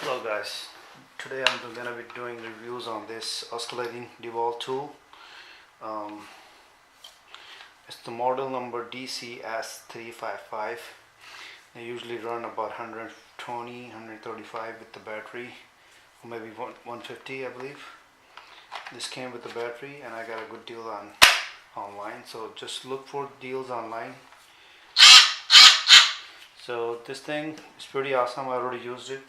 Hello guys, today I'm going to be doing reviews on this oscillating DeWalt tool. It's the model number DCS355. They usually run about 120, 135 with the battery, or maybe 150 I believe. This came with the battery and I got a good deal online, so just look for deals online. So this thing is pretty awesome. I already used it.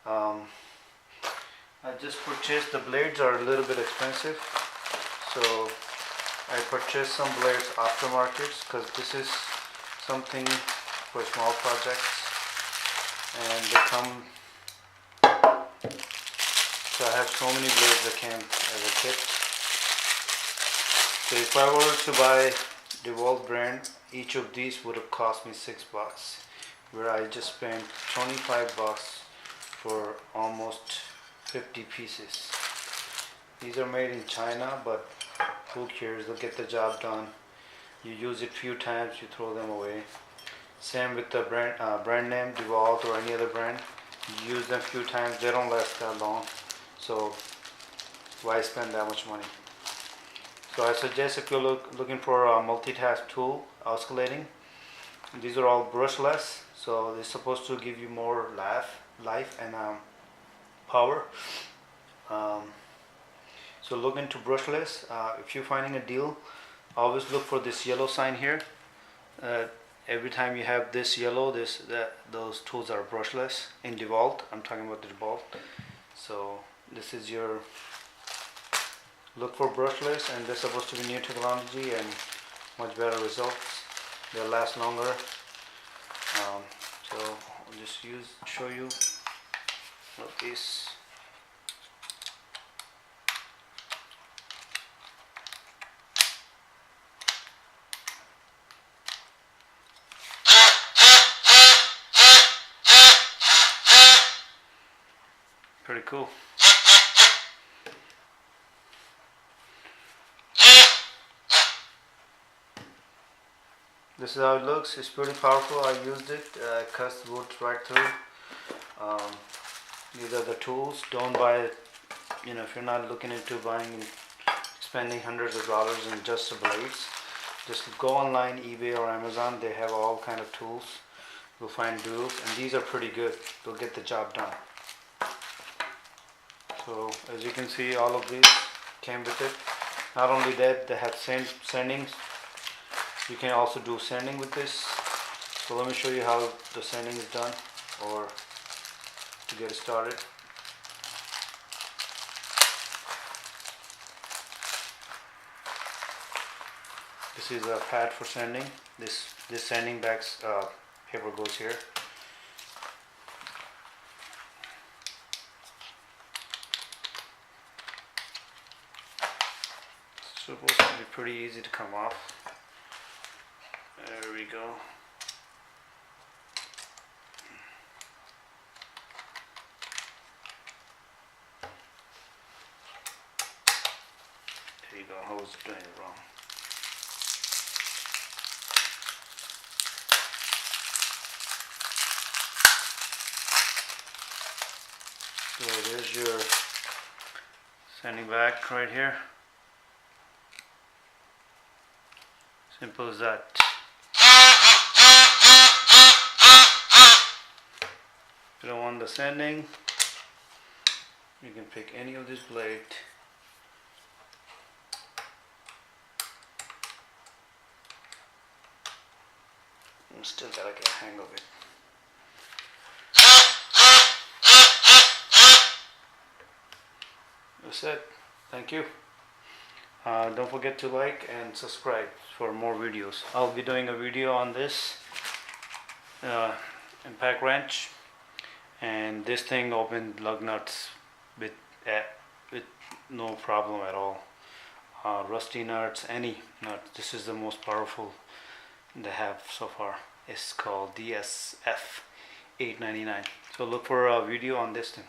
I just purchased, the blades are a little bit expensive, so I purchased some blades aftermarkets because this is something for small projects, and they come, so I have so many blades that came as a kit. So if I were to buy DeWalt brand, each of these would have cost me $6, where I just spent $25 for almost 50 pieces. These are made in China, but who cares, they'll get the job done. You use it few times, you throw them away. Same with the brand name DeWalt or any other brand. You use them few times, they don't last that long, so why spend that much money? So I suggest, if you're looking for a multitask tool, oscillating, these are all brushless, so they're supposed to give you more life and power. So look into brushless. If you're finding a deal, always look for this yellow sign here. Every time you have this yellow, those tools are brushless in DeWalt. I'm talking about the DeWalt. So this is your look for brushless, and they're supposed to be new technology and much better results. They'll last longer. So I'll just show you what this. Pretty cool. This is how it looks. It's pretty powerful. I used it. Cuts wood right through. These are the tools. Don't buy it. If you're not looking into spending hundreds of dollars in just the blades, just go online, eBay or Amazon. They have all kind of tools. You'll find deals, and these are pretty good. They'll get the job done. So as you can see, all of these came with it. Not only that, they have sandings. You can also do sanding with this. So let me show you how the sanding is done, or to get it started. This is a pad for sanding. This sanding bag's paper goes here. It's supposed to be pretty easy to come off. There we go. There you go. I was doing it wrong. So there's your sanding bag right here. Simple as that. If you don't want the sanding, you can pick any of this blade. I'm still gotta get a hang of it. That's it. Thank you. Don't forget to like and subscribe for more videos. I'll be doing a video on this impact wrench, and this thing opened lug nuts with no problem at all. Rusty nuts, any nut. This is the most powerful they have so far. It's called DCS355D1 20V. So look for a video on this thing.